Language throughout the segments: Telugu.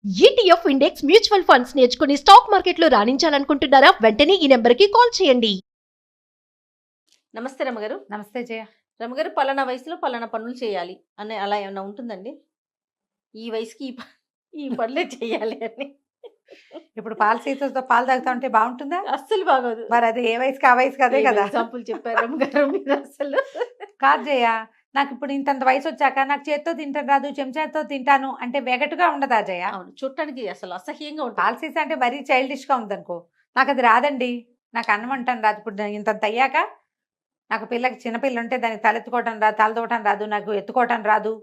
ఈటీఎఫ్ ఇండెక్స్ మ్యూచువల్ ఫండ్స్ నేర్చుకుని స్టాక్ మార్కెట్లో రాణించాలనుకుంటున్నారా? వెంటనే ఈ నెంబర్కి కాల్ చేయండి. నమస్తే రమగారు. నమస్తే జయ. రమగారు, పలానా వయసులో పలానా పనులు చేయాలి అనే అలా ఏమైనా ఉంటుందండి? ఈ వయసుకి ఈ పనులే చేయాలి అని. ఇప్పుడు పాలసీతో పాలు తాగుతా ఉంటే బాగుంటుందా? అస్సలు బాగోదు. మరి అది ఏ వయసుకి ఆ వయసుకి అదే కదా. ఎగ్జాంపుల్ చెప్పారు రమగారు మీరు అసలు. కాదు జయ, నాకు ఇప్పుడు ఇంతంత వయసు వచ్చాక నాకు చేత్తో తింటాను రాదు, చెంచాతో తింటాను అంటే వెగటుగా ఉండదా జయ? అవును, చూడటానికి అసలు అసహ్యంగా ఉంటుంది. పాలసీస్ అంటే మరీ చైల్డిష్గా ఉందనుకో. నాకు అది రాదండి, నాకు అన్నం అంటాను రాదు. ఇప్పుడు నేను ఇంతంత అయ్యాక నాకు పిల్లకి చిన్నపిల్ల ఉంటే దానికి తలెత్తుకోవటం రాదు, తలదోవటం రాదు, నాకు ఎత్తుకోవటం రాదు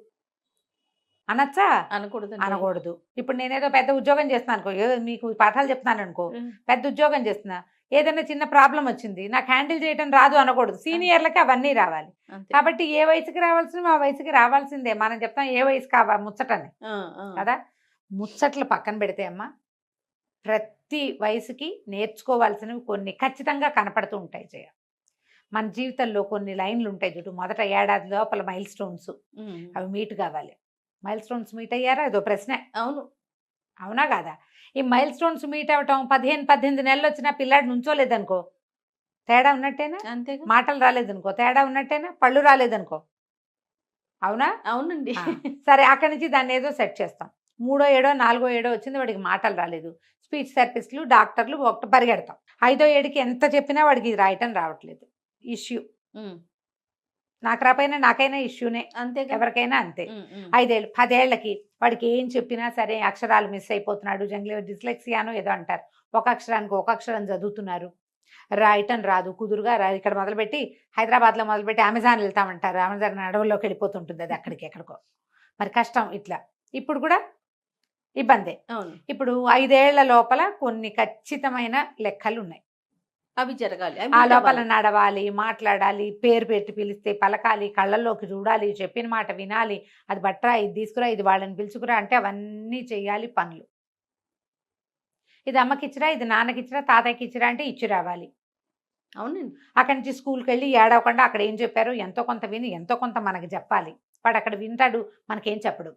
అనొచ్చా? అనకూడదు. అనకూడదు. ఇప్పుడు నేనేదో పెద్ద ఉద్యోగం చేస్తున్నాను అనుకో, ఏదో మీకు పాఠాలు చెప్తున్నాను అనుకో, పెద్ద ఉద్యోగం చేస్తున్నా, ఏదైనా చిన్న ప్రాబ్లం వచ్చింది నాకు హ్యాండిల్ చేయడం రాదు అనకూడదు. సీనియర్లకి అవన్నీ రావాలి. కాబట్టి ఏ వయసుకి రావాల్సిన ఆ వయసుకి రావాల్సిందే. మనం చెప్తాం ఏ వయసు కావాలి ముచ్చటని కదా. ముచ్చట్లు పక్కన పెడితే అమ్మా, ప్రతి వయసుకి నేర్చుకోవాల్సినవి కొన్ని ఖచ్చితంగా కనపడుతూ ఉంటాయి జయ. మన జీవితంలో కొన్ని లైన్లు ఉంటాయి చూడు. మొదట ఏడాది లోపల మైల్ స్టోన్స్ అవి మీట్ కావాలి. మైల్ స్టోన్స్ మీట్ అయ్యారా? అదో ప్రశ్న. అవును, అవునా కాదా? ఈ మైల్ స్టోన్స్ మీట్ అవ్వటం 15-18 నెలలు వచ్చినా పిల్లాడు నుంచోలేదనుకో, తేడా ఉన్నట్టేనా? అంతే. మాటలు రాలేదనుకో, తేడా ఉన్నట్టేనా? పళ్ళు రాలేదనుకో, అవునా? అవునండి. సరే, అక్కడి నుంచి దాన్ని ఏదో సెట్ చేస్తాం. 3వ ఏడో 4వ ఏడో వచ్చింది, వాడికి మాటలు రాలేదు. స్పీచ్ థెరపిస్టులు డాక్టర్లు ఒకటి పరిగెడతాం. 5వ ఏడుకి ఎంత చెప్పినా వాడికి ఇది రాయటం రావట్లేదు. ఇష్యూ. నాకు రాపోయినా నాకైనా ఇష్యూనే, అంతే, ఎవరికైనా అంతే. 5 ఏళ్ళు 10 ఏళ్ళకి వాడికి ఏం చెప్పినా సరే అక్షరాలు మిస్ అయిపోతున్నాడు. జంగ్లీ డిస్లెక్సియానో ఏదో అంటారు. ఒక అక్షరానికి ఒక అక్షరం చదువుతున్నారు, రాయటం రాదు, కుదురుగా రాదు. ఇక్కడ మొదలుపెట్టి హైదరాబాద్లో మొదలుపెట్టి అమెజాన్ వెళ్తామంటారు. అమెజాన్ అడవుల్లోకి వెళ్ళిపోతుంటుంది అది, అక్కడికి ఎక్కడికో. మరి కష్టం. ఇట్లా ఇప్పుడు కూడా ఇబ్బందే. ఇప్పుడు 5 ఏళ్ల లోపల కొన్ని ఖచ్చితమైన లెక్కలు ఉన్నాయి. అవి జరగాలి. ఆ లోపల నడవాలి, మాట్లాడాలి, పేరు పెట్టి పిలిస్తే పలకాలి, కళ్ళల్లోకి చూడాలి, చెప్పిన మాట వినాలి. అది బట్రా, ఇది తీసుకురా, ఇది వాళ్ళని పిలుచుకురా అంటే అవన్నీ చెయ్యాలి పనులు. ఇది అమ్మకిచ్చిరా, ఇది నాన్నకిచ్చిరా, తాతయ్యకి ఇచ్చిరా అంటే ఇచ్చి రావాలి. అవునండి. అక్కడి నుంచి స్కూల్కి వెళ్ళి ఏడవకుండా అక్కడ ఏం చెప్పారో ఎంతో కొంత విని ఎంతో కొంత మనకి చెప్పాలి. వాడు అక్కడ వింటాడు, మనకేం చెప్పడు.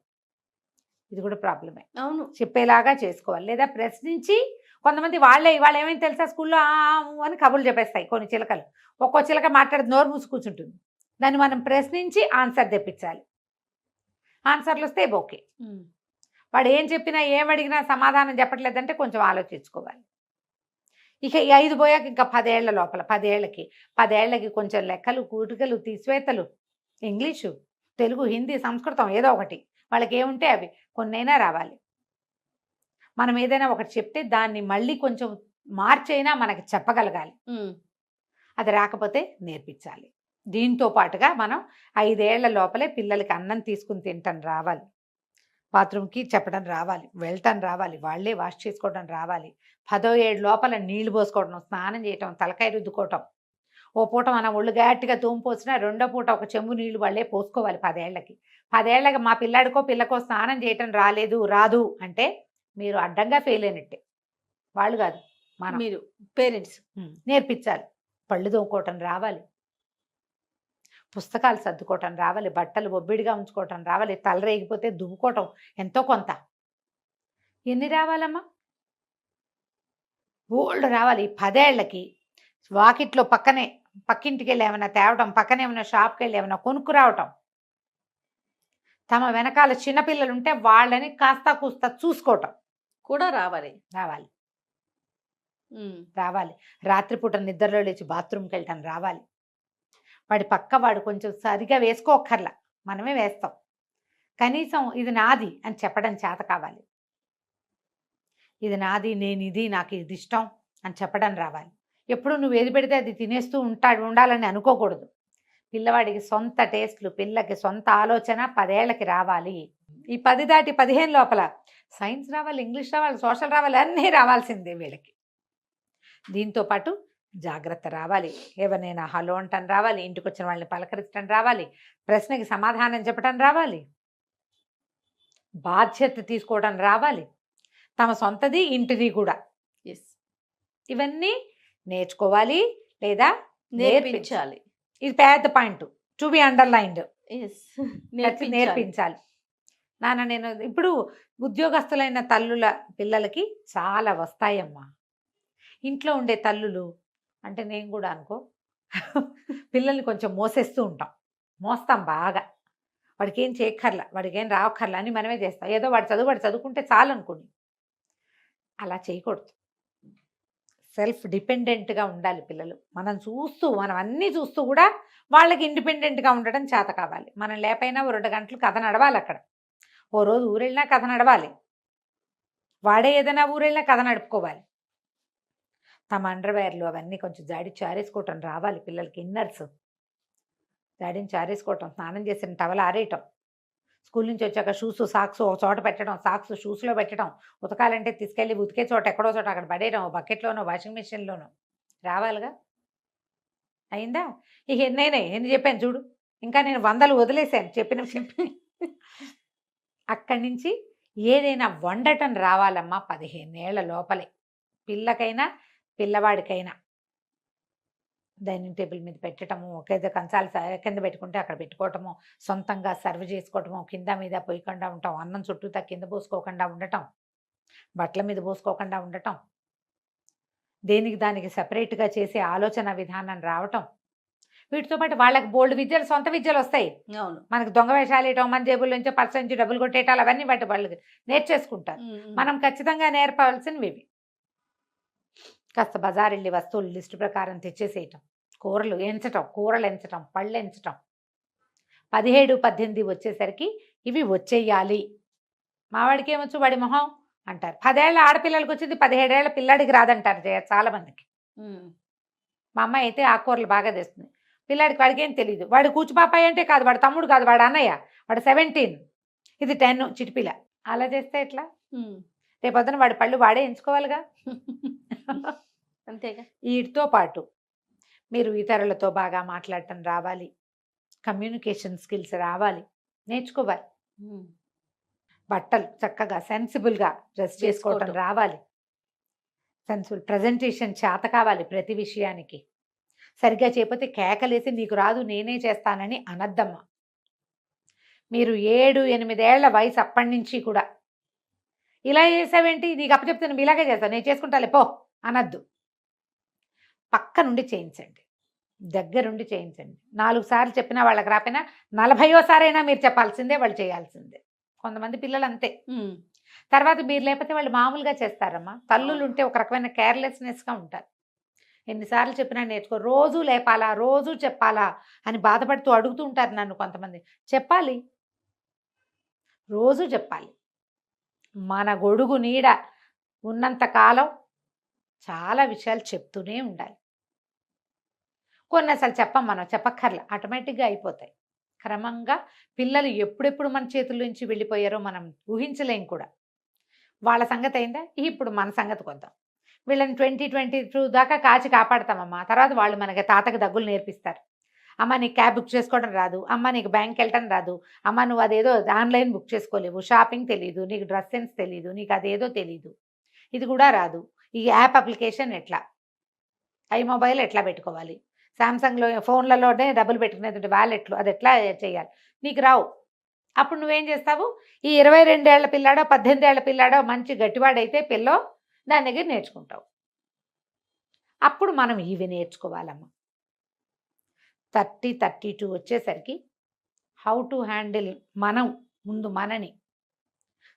ఇది కూడా ప్రాబ్లమే. అవును, చెప్పేలాగా చేసుకోవాలి. లేదా ప్రశ్నించి, కొంతమంది వాళ్ళు ఏమైనా తెలుసా స్కూల్లో అని కబుర్లు చెప్పేస్తాయి కొన్ని చిలకలు. ఒక్కో చిలక మాట్లాడి నోరు మూసి కూర్చుంటుంది. దాన్ని మనం ప్రశ్నించి ఆన్సర్ తెప్పించాలి. ఆన్సర్లు వస్తే ఓకే. వాడు ఏం చెప్పినా ఏం అడిగినా సమాధానం చెప్పట్లేదంటే కొంచెం ఆలోచించుకోవాలి. ఇక ఈ 5 పోయాక ఇంకా 10 ఏళ్ల లోపల 10 ఏళ్ళకి కొంచెం లెక్కలు, కూటికలు, తీసివేతలు, ఇంగ్లీషు, తెలుగు, హిందీ, సంస్కృతం ఏదో ఒకటి వాళ్ళకి ఏముంటే అవి కొన్నైనా రావాలి. మనం ఏదైనా ఒకటి చెప్తే దాన్ని మళ్ళీ కొంచెం మార్చైనా మనకి చెప్పగలగాలి. అది రాకపోతే నేర్పించాలి. దీంతో పాటుగా మనం 5 ఏళ్ల లోపలే పిల్లలకి అన్నం తీసుకుని తినటం రావాలి, బాత్రూమ్కి చెప్పడం రావాలి, వెళ్ళటం రావాలి, వాళ్ళే వాష్ చేసుకోవడం రావాలి. 10వ ఏడు లోపల నీళ్లు పోసుకోవడం, స్నానం చేయటం, తలకాయ రుద్దుకోవటం. ఓ పూట మనం ఒళ్ళు గట్టిగా తూంపోసినా 2వ పూట ఒక చెంబు నీళ్లు వాళ్ళే పోసుకోవాలి. 10 ఏళ్ళకి. 10 ఏళ్ళకి మా పిల్లకో స్నానం చేయటం రాదు అంటే మీరు అడ్డంగా ఫెయిల్ అయినట్టే. వాళ్ళు కాదు, మనం, మీరు పేరెంట్స్ నేర్పించాలి. పళ్ళు తోముకోవటం రావాలి, పుస్తకాలు సర్దుకోవటం రావాలి, బట్టలు ఒబ్బిడిగా ఉంచుకోవటం రావాలి, తల రేగిపోతే దువ్వుకోవటం ఎంతో కొంత. ఎన్ని రావాలమ్మా? బోల్డ్ రావాలి. 10 ఏళ్ళకి వాకిట్లో పక్కింటికి వెళ్ళి ఏమైనా తేవటం, పక్కనే ఏమైనా షాప్కి వెళ్ళి ఏమైనా కొనుక్కు రావటం, తమ వెనకాల చిన్నపిల్లలు ఉంటే వాళ్ళని కాస్త కూస్తా చూసుకోవటం కూడా రావాలి. రాత్రిపూట నిద్రలో లేచి బాత్రూమ్కి వెళ్ళటం రావాలి. వాడి పక్క వాడు కొంచెం సరిగా వేసుకోక్కర్లా, మనమే వేస్తాం. కనీసం ఇది నాది అని చెప్పడం చేత కావాలి. ఇది నాది, నేను ఇది, నాకు ఇది ఇష్టం అని చెప్పడం రావాలి. ఎప్పుడు నువ్వు ఏది పెడితే అది తినేస్తూ ఉండాలని అనుకోకూడదు. పిల్లవాడికి సొంత టేస్ట్లు, పిల్లకి సొంత ఆలోచన 10 ఏళ్ళకి రావాలి. ఈ 10 దాటి 15 లోపల సైన్స్ రావాలి, ఇంగ్లీష్ రావాలి, సోషల్ రావాలి, అన్నీ రావాల్సిందే వీళ్ళకి. దీంతో పాటు జాగ్రత్త రావాలి. ఎవరినైనా హలో అంటం రావాలి, ఇంటికి వచ్చిన వాళ్ళని పలకరించడం రావాలి, ప్రశ్నకి సమాధానం చెప్పడం రావాలి, బాధ్యత తీసుకోవడం రావాలి, తమ సొంతది ఇంటిది కూడా. ఇవన్నీ నేర్చుకోవాలి లేదా నేర్పించాలి. ఇది పెద్ద పాయింట్, టు బి అండర్లైన్డ్. నేర్పించాలి. నాన్న నేను ఇప్పుడు ఉద్యోగస్తులైన తల్లుల పిల్లలకి చాలా వస్తాయమ్మా. ఇంట్లో ఉండే తల్లులు అంటే నేను కూడా అనుకో పిల్లల్ని కొంచెం మోసేస్తూ ఉంటాం, మోస్తాం బాగా. వాడికి ఏం చేయక్కర్లా, వాడికి ఏం రావక్కర్లా అని మనమే చేస్తాం. ఏదో వాడు చదువుకుంటే చాలు అనుకోండి. అలా చేయకూడదు. సెల్ఫ్ డిపెండెంట్గా ఉండాలి పిల్లలు. మనం అన్నీ చూస్తూ కూడా వాళ్ళకి ఇండిపెండెంట్గా ఉండడం చేత కావాలి. మనం లేపైనా ఓ 2 గంటలు కథ నడవాలి అక్కడ. ఓ రోజు ఊరెళ్ళినా కథ నడవాలి, వాడే ఏదైనా ఊరెళ్ళినా కథ నడుపుకోవాలి. తమ అండర్వేర్లు అవన్నీ కొంచెం జాడించి ఆరేసుకోవటం రావాలి పిల్లలకి. ఇన్నర్స్ జాడించి ఆరేసుకోవటం, స్నానం చేసిన టవల్ ఆరేయటం, స్కూల్ నుంచి వచ్చాక షూస్ సాక్స్ ఒక చోట పెట్టడం, సాక్స్ షూస్లో పెట్టడం, ఉతకాలంటే తీసుకెళ్ళి ఉతికే చోట ఎక్కడో చోట అక్కడ పడేయడం, బకెట్లోనో వాషింగ్ మిషన్లోనో రావాలిగా. అయిందా? ఇక ఎన్ని చెప్పాను చూడు, ఇంకా నేను 100 వదిలేసాను చెప్పి. అక్కడి నుంచి ఏదైనా వండటం రావాలమ్మా 15 ఏళ్ల లోపలే. పిల్లకైనా పిల్లవాడికైనా డైనింగ్ టేబుల్ మీద పెట్టడము, ఒకేదో కంచాలు కింద పెట్టుకుంటే అక్కడ పెట్టుకోవటము, సొంతంగా సర్వ్ చేసుకోవటము, కింద మీద పోయకుండా ఉండటం, అన్నం చుట్టూతా కింద పోసుకోకుండా ఉండటం, బట్టల మీద పోసుకోకుండా ఉండటం, దేనికి దానికి సపరేట్గా చేసే ఆలోచన విధానం రావటం. వీటితో పాటు వాళ్ళకి బోల్డ్ విద్యలు, సొంత విద్యలు వస్తాయి. అవును. మనకు దొంగ వేషాలు వేయటం, మన జేబుల నుంచి పర్స్ నుంచి డబ్బులు కొట్టేయటాలు అవన్నీ వాటి వాళ్ళు నేర్చేసుకుంటారు. మనం ఖచ్చితంగా నేర్పవలసినవి ఇవి. కాస్త బజార్ వెళ్ళి వస్తువులు లిస్టు ప్రకారం తెచ్చేసేయటం, కూరలు ఎంచటం, పళ్ళు ఎంచటం. 17, 18 వచ్చేసరికి ఇవి వచ్చేయాలి. మావాడికి ఏమొచ్చు, వాడి మొహం అంటారు. 10 ఏళ్ల ఆడపిల్లలకి వచ్చింది 17 ఏళ్ల పిల్లాడికి రాదంటారు చాలా మందికి. మా అమ్మాయి అయితే ఆకుకూరలు బాగా తెస్తుంది, వాడికి ఏం తెలియదు. వాడు కూచిపాపాయి అంటే కాదు, వాడు తమ్ముడు కాదు, వాడు అన్నయ్య, వాడు 17, ఇది 10 చిటిపిల్ల. అలా చేస్తే ఎట్లా? రేపొద్దున వాడి పళ్ళు వాడే ఎంచుకోవాలిగా. అంతేగా. వీటితో పాటు మీరు ఇతరులతో బాగా మాట్లాడటం రావాలి, కమ్యూనికేషన్ స్కిల్స్ రావాలి, నేర్చుకోవాలి. బట్టలు చక్కగా సెన్సిబుల్గా డ్రెస్ చేసుకోవటం రావాలి, సెన్సిబుల్ ప్రజెంటేషన్ చేత కావాలి. ప్రతి విషయానికి సరిగ్గా చేయకపోతే కేకలేసి నీకు రాదు నేనే చేస్తానని అనద్దమ్మా. మీరు 7, 8 ఏళ్ల వయసు అప్పటి నుంచి కూడా ఇలా చేసావేంటి, నీకు అప్పచెప్తే నువ్వు ఇలాగే చేస్తావు, నేను చేసుకుంటాలే పో అనద్దు. పక్క నుండి చేయించండి, దగ్గరుండి చేయించండి. 4 సార్లు చెప్పినా వాళ్ళకి రాపోయినా 40వ సారైనా మీరు చెప్పాల్సిందే, వాళ్ళు చేయాల్సిందే. కొంతమంది పిల్లలు అంతే. తర్వాత మీరు లేకపోతే వాళ్ళు మామూలుగా చేస్తారమ్మా. తల్లులు ఉంటే ఒక రకమైన కేర్లెస్నెస్గా ఉంటారు. ఎన్నిసార్లు చెప్పినా నేర్చుకో. రోజు లేపాలా, రోజు చెప్పాలా అని బాధపడుతూ అడుగుతూ ఉంటారు నన్ను కొంతమంది. చెప్పాలి, రోజు చెప్పాలి. మన గొడుగు నీడ ఉన్నంత కాలం చాలా విషయాలు చెప్తూనే ఉండాలి. కొన్ని అసలు మనం చెప్పక్కర్లా, ఆటోమేటిక్గా అయిపోతాయి. క్రమంగా పిల్లలు ఎప్పుడెప్పుడు మన చేతుల నుంచి వెళ్ళిపోయారో మనం ఊహించలేం కూడా. వాళ్ళ సంగతి అయిందా, ఇప్పుడు మన సంగతి కొద్దాం. వీళ్ళని 2022 దాకా కాచి కాపాడతామమ్మా. తర్వాత వాళ్ళు మనకి తాతకి దగ్గులు నేర్పిస్తారు. అమ్మ నీకు క్యాబ్ బుక్ చేసుకోవడం రాదు, అమ్మ నీకు బ్యాంక్కి వెళ్ళటం రాదు, అమ్మ నువ్వు అదేదో ఆన్లైన్ బుక్ చేసుకోలేవు, షాపింగ్ తెలీదు, నీకు డ్రెస్ సెన్స్ తెలీదు, నీకు అదేదో తెలీదు, ఇది కూడా రాదు, ఈ యాప్ అప్లికేషన్ ఎట్లా, ఐ మొబైల్ ఎట్లా పెట్టుకోవాలి, శాంసంగ్లో ఫోన్లలోనే డబ్బులు పెట్టుకునేటువంటి వ్యాలెట్లు అది ఎట్లా చేయాలి, నీకు రావు. అప్పుడు నువ్వేం చేస్తావు, ఈ 22 ఏళ్ల పిల్లాడో 18 ఏళ్ల పిల్లాడో మంచి గట్టివాడైతే పిల్లో దాని దగ్గర నేర్చుకుంటావు. అప్పుడు మనం ఇవి నేర్చుకోవాలమ్మా. 30, 32 వచ్చేసరికి హౌ టు హ్యాండిల్ మనం ముందు మనని,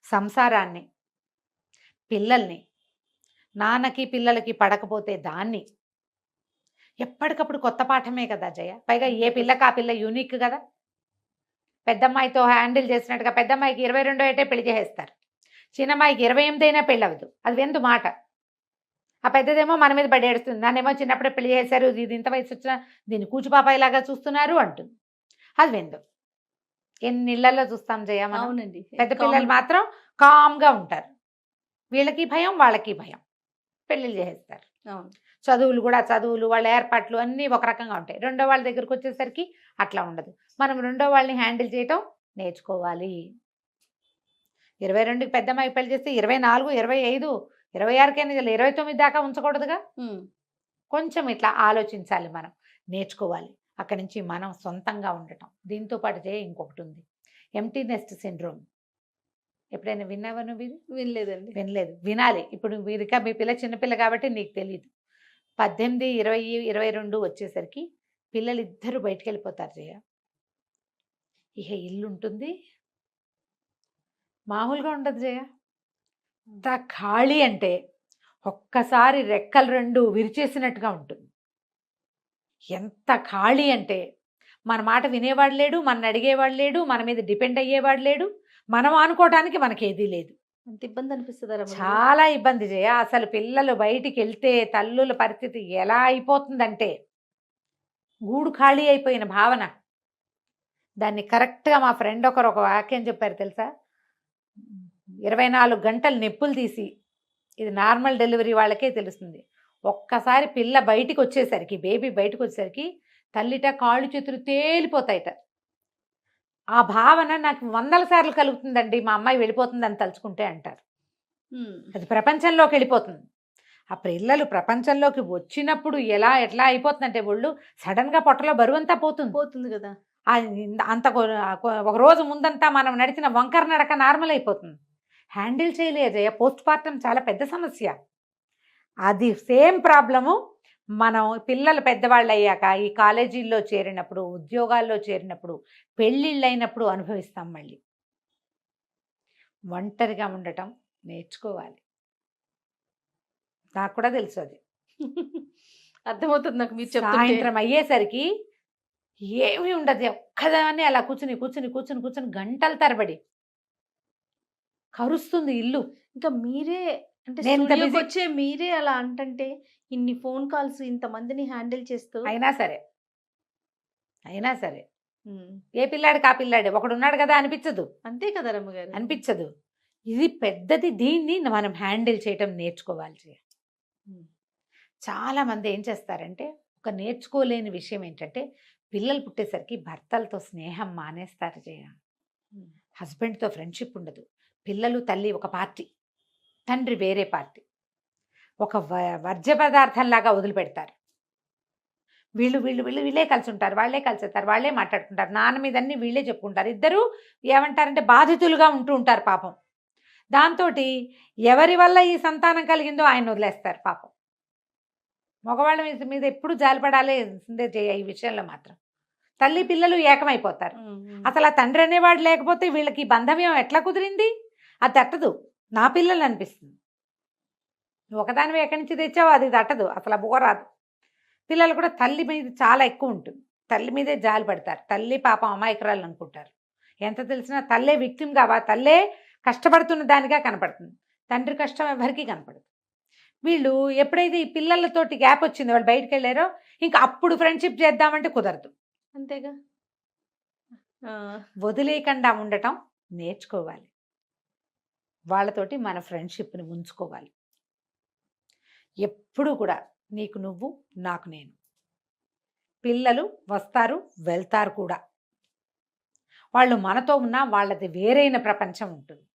సంసారాన్ని, పిల్లల్ని, నాన్నకి పిల్లలకి పడకపోతే దాన్ని. ఎప్పటికప్పుడు కొత్త పాఠమే కదా జయ. పైగా ఏ పిల్లకి ఆ పిల్ల యూనిక్ కదా. పెద్దమ్మాయితో హ్యాండిల్ చేసినట్టుగా పెద్దమ్మాయికి 22 ఏటే పెళ్లి చేసేస్తారు, చిన్నమ్మాయికి 28 అయినా పెళ్ళి అవ్వదు. అది వెందు మాట. ఆ పెద్దదేమో మన మీద పడి ఏడుస్తుంది, నన్నేమో చిన్నప్పుడే పెళ్లి చేశారు, ఇది ఇంత వయసు వచ్చినా దీన్ని కూచిపాపాయిలాగా చూస్తున్నారు అంటుంది. అది వెందు. ఎన్ని ఇళ్లలో చూస్తాం జయ మనం. అవునండి. పెద్ద పిల్లలు మాత్రం కామ్గా ఉంటారు, వీళ్ళకి భయం వాళ్ళకి భయం, పెళ్ళిళ్ళు చేసేస్తారు. అవును. చదువులు కూడా చదువులు వాళ్ళ ఏర్పాట్లు అన్నీ ఒక రకంగా ఉంటాయి. రెండో వాళ్ళ దగ్గరకు వచ్చేసరికి అట్లా ఉండదు. మనం రెండో వాళ్ళని హ్యాండిల్ చేయటం నేర్చుకోవాలి. 22కి పెద్దమ్మాయికి పెళ్లి చేస్తే 24, 25, 26కైనా 29 దాకా ఉంచకూడదుగా. కొంచెం ఇట్లా ఆలోచించాలి, మనం నేర్చుకోవాలి. అక్కడి నుంచి మనం సొంతంగా ఉండటం. దీంతో పాటు ఇంకొకటి ఉంది, ఎంప్టీ నెస్ట్ సిండ్రోమ్. ఎప్పుడైనా విన్నావా నువ్వు ఇది? వినలేదండి. వినలేదు, వినాలి. ఇప్పుడు వీరికా మీ పిల్ల చిన్నపిల్ల కాబట్టి నీకు తెలియదు. 18, 20, 22 వచ్చేసరికి పిల్లలు ఇద్దరు బయటికి వెళ్ళిపోతారు జయ. ఇక ఇల్లు ఉంటుంది మామూలుగా ఉండదు జయ. అంత ఖాళీ అంటే ఒక్కసారి రెక్కలు రెండు విరిచేసినట్టుగా ఉంటుంది. ఎంత ఖాళీ అంటే మన మాట వినేవాడు లేడు, మన అడిగేవాడు లేడు, మన మీద డిపెండ్ అయ్యేవాడు లేడు, మనం అనుకోవడానికి మనకేదీ లేదు. అంత ఇబ్బంది అనిపిస్తుందా? చాలా ఇబ్బంది జయ. అసలు పిల్లలు బయటికి వెళ్తే తల్లుల పరిస్థితి ఎలా అయిపోతుందంటే గూడు ఖాళీ అయిపోయిన భావన. దాన్ని కరెక్ట్గా మా ఫ్రెండ్ ఒకరు ఒక వాక్యం చెప్పారు తెలుసా, 24 గంటలు నొప్పులు తీసి, ఇది నార్మల్ డెలివరీ వాళ్ళకే తెలుస్తుంది, ఒక్కసారి పిల్ల బయటికి వచ్చేసరికి, బేబీ బయటకు వచ్చేసరికి తల్లిట కాళ్ళు చేతులు తేలిపోతాయిట. ఆ భావన నాకు 100 సార్లు కలుగుతుందండి, మా అమ్మాయి వెళ్ళిపోతుందని తలుచుకుంటే అంటారు. అది ప్రపంచంలోకి వెళ్ళిపోతుంది. ఆ పిల్లలు ప్రపంచంలోకి వచ్చినప్పుడు ఎట్లా అయిపోతుందంటే ఒళ్ళు సడన్గా పొట్టలో బరువంతా పోతుంది కదా. అంత ఒక రోజు ముందంతా మనం నడిచిన వంకర నడక నార్మల్ అయిపోతుంది. హ్యాండిల్ చేయలేదు. పోస్ట్ పార్టం చాలా పెద్ద సమస్య. అది సేమ్ ప్రాబ్లము మనం పిల్లలు పెద్దవాళ్ళు అయ్యాక ఈ కాలేజీల్లో చేరినప్పుడు, ఉద్యోగాల్లో చేరినప్పుడు, పెళ్ళిళ్ళు అయినప్పుడు అనుభవిస్తాం. మళ్ళీ ఒంటరిగా ఉండటం నేర్చుకోవాలి. నాకు కూడా తెలుసు అది. అర్థమవుతుంది నాకు మీరు చెప్తుంటే. సాయంత్రం అయ్యేసరికి ఏమీ ఉండదు, ఒక్కదాన్ని అలా కూర్చుని కూర్చుని కూర్చుని కూర్చుని గంటల తరబడి కరుస్తుంది ఇల్లు. ఇంకా మీరే అంటే నేను ఇంత స్టూడియోకి busy- వచ్చే మీరే అలా అంటుంటే ఇన్ని ఫోన్ కాల్స్ ఇంతమందిని హ్యాండిల్ చేస్తూ అయినా సరే ఏ పిల్లాడికి ఆ పిల్లాడే ఒకడున్నాడు కదా అనిపించదు. అంతే కదా రమ్మగారు. అనిపించదు. ఇది పెద్దది, దీన్ని మనం హ్యాండిల్ చేయటం నేర్చుకోవాలి. చాలా మంది ఏం చేస్తారంటే ఒక నేర్చుకోలేని విషయం ఏంటంటే పిల్లలు పుట్టేసరికి భర్తలతో స్నేహం మానేస్తారు జయ. హస్బెండ్తో ఫ్రెండ్షిప్ ఉండదు. పిల్లలు తల్లి ఒక పార్టీ, తండ్రి వేరే పార్టీ, ఒక వర్జ్య పదార్థంలాగా వదిలిపెడతారు. వీళ్ళే కలిసి ఉంటారు, వాళ్ళే కలిసి వస్తారు, వాళ్ళే మాట్లాడుకుంటారు, నాన్న మీద అన్ని వీళ్ళే చెప్పుకుంటారు. ఇద్దరు ఏమంటారంటే బాధితులుగా ఉంటూ ఉంటారు పాపం. దాంతో ఎవరి వల్ల ఈ సంతానం కలిగిందో ఆయన వదిలేస్తారు పాపం. మగవాళ్ళ మీద ఎప్పుడు జాలిపడాలి ఈ విషయంలో మాత్రం. తల్లి పిల్లలు ఏకమైపోతారు. అసలు ఆ తండ్రి అనేవాడు లేకపోతే వీళ్ళకి బంధం ఎట్లా కుదిరింది? అది తట్టదు. నా పిల్లలు అనిపిస్తుంది. నువ్వు ఒకదానివి ఎక్కడి నుంచి తెచ్చావు అది తట్టదు, అసలు ఆ బుగరాదు. పిల్లలు కూడా తల్లి మీద చాలా ఎక్కువ ఉంటుంది. తల్లి మీదే జాలి పడతారు. తల్లి పాపం అమాయకురాలు అనుకుంటారు. ఎంత తెలిసినా తల్లే విక్టిమ్ కావా, తల్లే కష్టపడుతున్న దానిగా కనపడుతుంది. తండ్రి కష్టం ఎవరికి కనపడదు. వీళ్ళు ఎప్పుడైతే ఈ పిల్లలతోటి గ్యాప్ వచ్చిందో, వాళ్ళు బయటకు వెళ్ళారో, ఇంకా అప్పుడు ఫ్రెండ్షిప్ చేద్దామంటే కుదరదు. అంతేగా. వదిలేయకుండా ఉండటం నేర్చుకోవాలి. వాళ్ళతోటి మన ఫ్రెండ్షిప్ని ఉంచుకోవాలి. ఎప్పుడు కూడా నీకు నువ్వు, నాకు నేను. పిల్లలు వస్తారు వెళ్తారు కూడా. వాళ్ళు మనతో ఉన్నా వాళ్ళది వేరైన ప్రపంచం ఉంటుంది.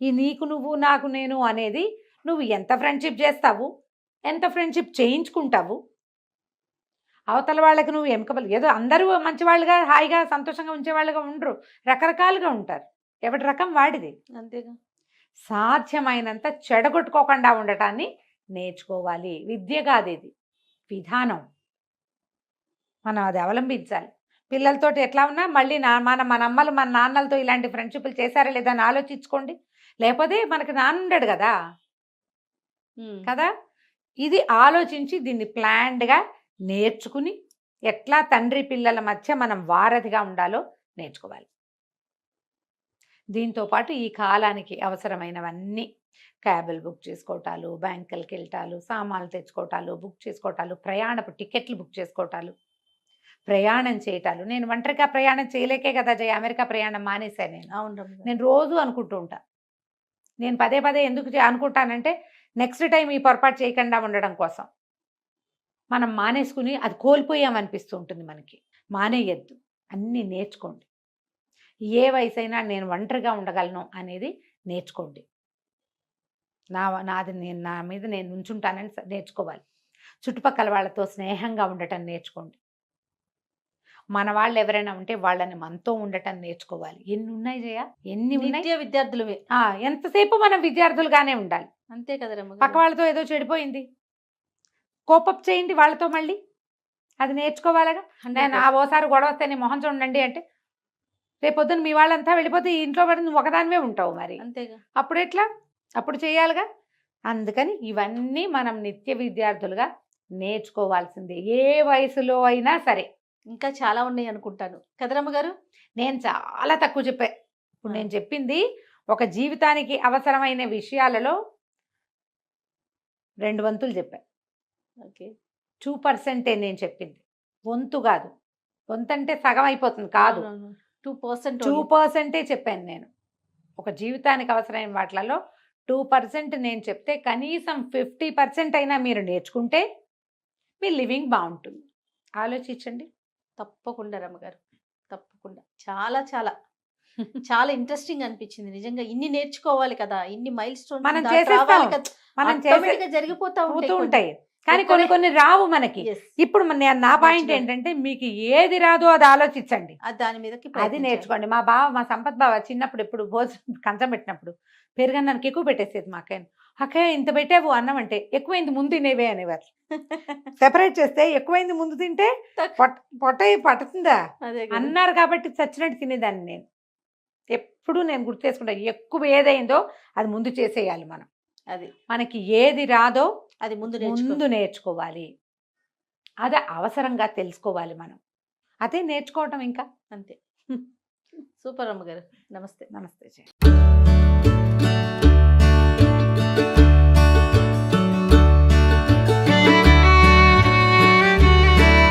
ఈ నీకు నువ్వు నాకు నేను అనేది నువ్వు ఎంత ఫ్రెండ్షిప్ చేస్తావు, ఎంత ఫ్రెండ్షిప్ చేయించుకుంటావు. అవతల వాళ్ళకి నువ్వు ఎముకబలి ఏదో అందరూ మంచివాళ్ళుగా హాయిగా సంతోషంగా ఉంచేవాళ్ళుగా ఉండరు, రకరకాలుగా ఉంటారు. ఎవరి రకం వాడిది. అంతేగా. సాధ్యమైనంత చెడగొట్టుకోకుండా ఉండటాన్ని నేర్చుకోవాలి. విద్య కాదు ఇది, విధానం. మనం అది అవలంబించాలి. పిల్లలతోటి ఎట్లా ఉన్నా మళ్ళీ మన అమ్మలు మన నాన్నలతో ఇలాంటి ఫ్రెండ్షిప్లు చేశారా లేదా అని ఆలోచించుకోండి. లేకపోతే మనకి నాన్న ఉండడు కదా కదా. ఇది ఆలోచించి దీన్ని ప్లాన్డ్గా నేర్చుకుని ఎట్లా తండ్రి పిల్లల మధ్య మనం వారధిగా ఉండాలో నేర్చుకోవాలి. దీంతోపాటు ఈ కాలానికి అవసరమైనవన్నీ క్యాబులు బుక్ చేసుకోవటాలు, బ్యాంకులకి వెళ్ళటాలు, సామాన్లు తెచ్చుకోవటాలు, బుక్ చేసుకోవటాలు, ప్రయాణపు టికెట్లు బుక్ చేసుకోవటాలు, ప్రయాణం చేయటాలు. నేను ఒంటరిగా ప్రయాణం చేయలేకే కదా జయ అమెరికా ప్రయాణం మానేశాను నేను. అవును. నేను రోజు అనుకుంటూ ఉంటా. నేను పదే ఎందుకు అనుకుంటానంటే నెక్స్ట్ టైం ఈ పొరపాటు చేయకుండా ఉండడం కోసం. మనం మానేసుకుని అది కోల్పోయామనిపిస్తూ ఉంటుంది మనకి. మానేయద్దు, అన్నీ నేర్చుకోండి. ఏ వయసు అయినా నేను ఒంటరిగా ఉండగలను అనేది నేర్చుకోండి. నా మీద నేను ఉంచుంటానని నేర్చుకోవాలి. చుట్టుపక్కల వాళ్ళతో స్నేహంగా ఉండటం నేర్చుకోండి. మన వాళ్ళు ఎవరైనా ఉంటే వాళ్ళని మనతో ఉండటం నేర్చుకోవాలి. ఎన్ని ఉన్నాయి జయ, ఎన్ని ఉన్నాయి. నిత్య విద్యార్థులమే. ఎంతసేపు మనం విద్యార్థులుగానే ఉండాలి. అంతే కదా రమ్మగారు. పక్క వాళ్ళతో ఏదో చెడిపోయింది, కోపప్ చేయండి వాళ్ళతో, మళ్ళీ అది నేర్చుకోవాలిగా. నేను ఓసారి గొడవ వస్తే నీ మొహం చూడండి అంటే రేపొద్దున మీ వాళ్ళంతా వెళ్ళిపోతే ఈ ఇంట్లో పడి నువ్వు ఒకదానివే ఉంటావు. మరి అంతేగా, అప్పుడు ఎట్లా? అప్పుడు చేయాలిగా. అందుకని ఇవన్నీ మనం నిత్య విద్యార్థులుగా నేర్చుకోవాల్సిందే, ఏ వయసులో అయినా సరే. ఇంకా చాలా ఉన్నాయి అనుకుంటాను కదరమ్మ గారు. నేను చాలా తక్కువ చెప్పా. ఇప్పుడు నేను చెప్పింది ఒక జీవితానికి అవసరమైన విషయాలలో 2 వంతులు చెప్పా. ఓకే, 2% నేను చెప్పింది, వంతు కాదు. వంతు అంటే సగం అయిపోతుంది కాదు, 2% చెప్పాను నేను. ఒక జీవితానికి అవసరమైన వాటిలలో 2% నేను చెప్తే కనీసం 50% అయినా మీరు నేర్చుకుంటే మీ లివింగ్ బాగుంటుంది. ఆలోచించండి. తప్పకుండా రమ్మగారు, తప్పకుండా. చాలా చాలా చాలా ఇంట్రెస్టింగ్ అనిపించింది నిజంగా. ఇన్ని నేర్చుకోవాలి కదా, ఇన్ని మైల్ స్టోన్స్ మనం చేసేస్తాం, మనం జరిగిపోతా ఉంటాయి. కానీ కొన్ని రావు మనకి. ఇప్పుడు నా పాయింట్ ఏంటంటే మీకు ఏది రాదో అది ఆలోచించండి, దాని మీద అది నేర్చుకోండి. మా సంపత్ బావ చిన్నప్పుడు ఎప్పుడు భోజనం కంచం పెట్టినప్పుడు పెరుగన్నానికి ఎక్కువ పెట్టేసేది మా అక్కయ్య. అక్కయ్య ఇంత పెట్టావు అన్నం అంటే ఎక్కువైంది ముందు తినేవే అనేవారు. సెపరేట్ చేస్తే ఎక్కువైంది ముందు తింటే పొట్ట పట్టుతుందా అన్నారు కాబట్టి చచ్చినట్టు తినేదాన్ని నేను. ఎప్పుడు నేను గుర్తు చేసుకుంటా, ఎక్కువ ఏదైందో అది ముందు చేసేయాలి మనం. అది మనకి ఏది రాదో అది ముందు నేర్చుకోవాలి, అది అవసరంగా తెలుసుకోవాలి మనం. అదే నేర్చుకోవటం. ఇంకా అంతే. సూపర్ అమ్మగారు, నమస్తే. నమస్తే.